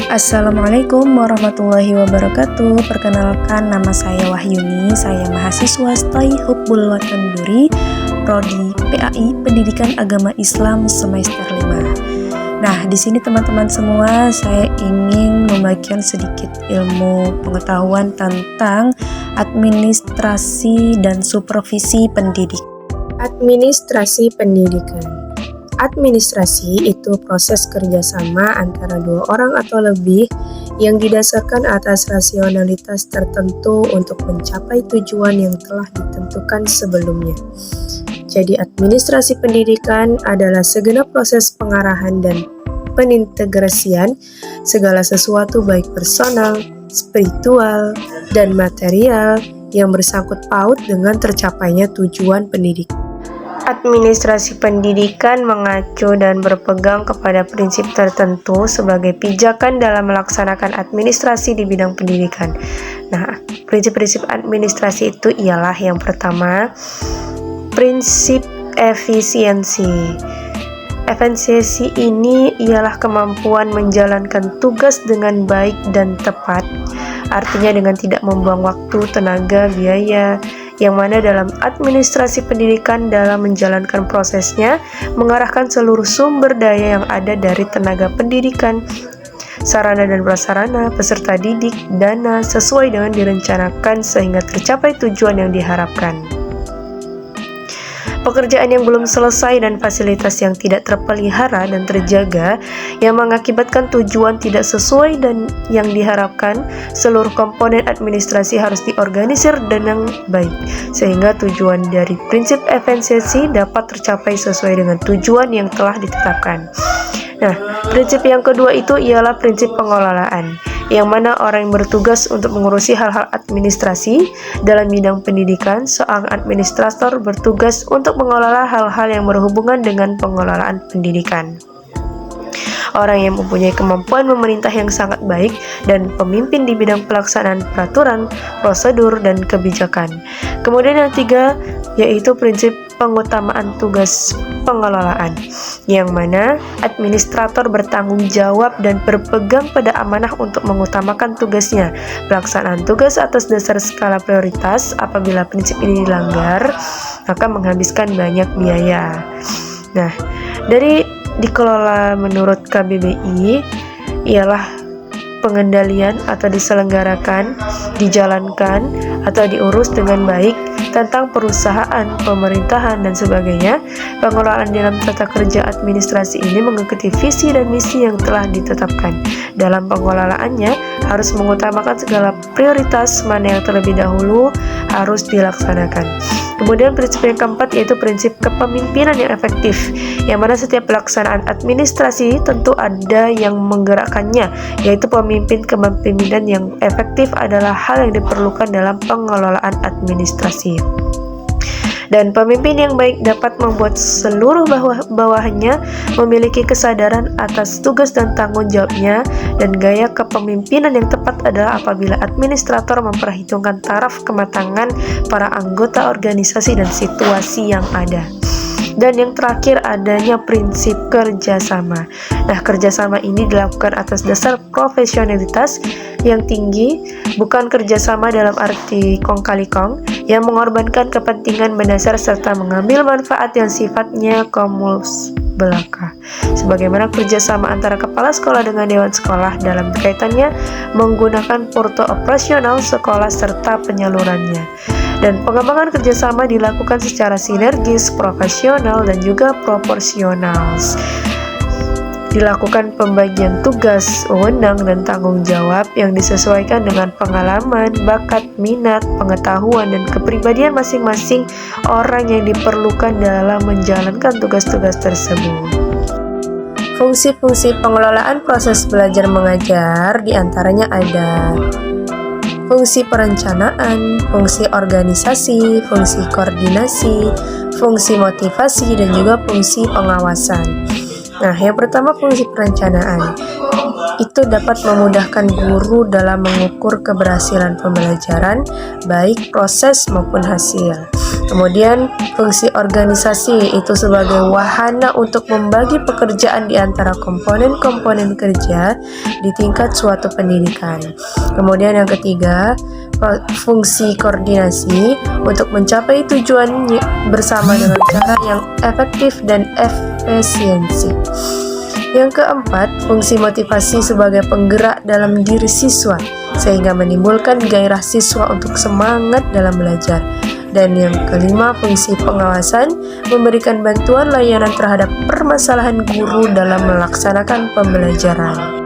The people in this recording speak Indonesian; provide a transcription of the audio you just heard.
Assalamualaikum warahmatullahi wabarakatuh. Perkenalkan, nama saya Wahyuni. Saya mahasiswa STAI Hubbul Watan Duri, Prodi PAI Pendidikan Agama Islam semester 5. Nah, di sini teman-teman semua, saya ingin membagikan sedikit ilmu pengetahuan tentang administrasi dan supervisi pendidik. Administrasi pendidikan. Administrasi itu proses kerjasama antara dua orang atau lebih yang didasarkan atas rasionalitas tertentu untuk mencapai tujuan yang telah ditentukan sebelumnya. Jadi administrasi pendidikan adalah segenap proses pengarahan dan penintegrasian segala sesuatu baik personal, spiritual, dan material yang bersangkut paut dengan tercapainya tujuan pendidikan. Administrasi pendidikan mengacu dan berpegang kepada prinsip tertentu sebagai pijakan dalam melaksanakan administrasi di bidang pendidikan. Nah, prinsip-prinsip administrasi itu ialah yang pertama, prinsip efisiensi. Efisiensi ini ialah kemampuan menjalankan tugas dengan baik dan tepat, artinya dengan tidak membuang waktu, tenaga, biaya, yang mana dalam administrasi pendidikan dalam menjalankan prosesnya mengarahkan seluruh sumber daya yang ada dari tenaga pendidikan, sarana dan prasarana, peserta didik, dana sesuai dengan direncanakan sehingga tercapai tujuan yang diharapkan. Pekerjaan yang belum selesai dan fasilitas yang tidak terpelihara dan terjaga yang mengakibatkan tujuan tidak sesuai dan yang diharapkan, seluruh komponen administrasi harus diorganisir dengan baik sehingga tujuan dari prinsip efisiensi dapat tercapai sesuai dengan tujuan yang telah ditetapkan. Nah, prinsip yang kedua itu ialah prinsip pengelolaan, yang mana orang yang bertugas untuk mengurusi hal-hal administrasi dalam bidang pendidikan, seorang administrator bertugas untuk mengelola hal-hal yang berhubungan dengan pengelolaan pendidikan. Orang yang mempunyai kemampuan memerintah yang sangat baik dan pemimpin di bidang pelaksanaan peraturan, prosedur, dan kebijakan. Kemudian yang tiga, yaitu prinsip pengutamaan tugas pengelolaan, yang mana administrator bertanggung jawab dan berpegang pada amanah untuk mengutamakan tugasnya. Pelaksanaan tugas atas dasar skala prioritas, apabila prinsip ini dilanggar, maka menghabiskan banyak biaya. Nah, dari dikelola menurut KBBI ialah pengendalian atau diselenggarakan, dijalankan, atau diurus dengan baik tentang perusahaan, pemerintahan, dan sebagainya. Pengelolaan dalam tata kerja administrasi ini mengikuti visi dan misi yang telah ditetapkan. Dalam pengelolaannya harus mengutamakan segala prioritas mana yang terlebih dahulu harus dilaksanakan. Kemudian prinsip yang keempat yaitu prinsip kepemimpinan yang efektif, yang mana setiap pelaksanaan administrasi tentu ada yang menggerakkannya, yaitu pemimpin. Kepemimpinan yang efektif adalah hal yang diperlukan dalam pengelolaan administrasi. Dan pemimpin yang baik dapat membuat seluruh bawahannya memiliki kesadaran atas tugas dan tanggung jawabnya, dan gaya kepemimpinan yang tepat adalah apabila administrator memperhitungkan taraf kematangan para anggota organisasi dan situasi yang ada. Dan yang terakhir, adanya prinsip kerjasama. Nah, kerjasama ini dilakukan atas dasar profesionalitas yang tinggi, bukan kerjasama dalam arti kong kali kong, yang mengorbankan kepentingan mendasar serta mengambil manfaat yang sifatnya komus belaka. Sebagaimana kerjasama antara kepala sekolah dengan dewan sekolah dalam kaitannya menggunakan porto operasional sekolah serta penyalurannya. Dan pengembangan kerjasama dilakukan secara sinergis, profesional, dan juga proporsional. Dilakukan pembagian tugas, wewenang, dan tanggung jawab yang disesuaikan dengan pengalaman, bakat, minat, pengetahuan, dan kepribadian masing-masing orang yang diperlukan dalam menjalankan tugas-tugas tersebut. Fungsi-fungsi pengelolaan proses belajar mengajar diantaranya ada fungsi perencanaan, fungsi organisasi, fungsi koordinasi, fungsi motivasi, dan juga fungsi pengawasan. Nah, yang pertama fungsi perencanaan. Itu dapat memudahkan guru dalam mengukur keberhasilan pembelajaran, baik proses maupun hasil. Kemudian fungsi organisasi itu sebagai wahana untuk membagi pekerjaan di antara komponen-komponen kerja di tingkat suatu pendidikan. Kemudian yang ketiga, fungsi koordinasi untuk mencapai tujuan bersama dengan cara yang efektif dan efisiensi. Yang keempat, fungsi motivasi sebagai penggerak dalam diri siswa sehingga menimbulkan gairah siswa untuk semangat dalam belajar. Dan yang kelima, fungsi pengawasan memberikan bantuan layanan terhadap permasalahan guru dalam melaksanakan pembelajaran.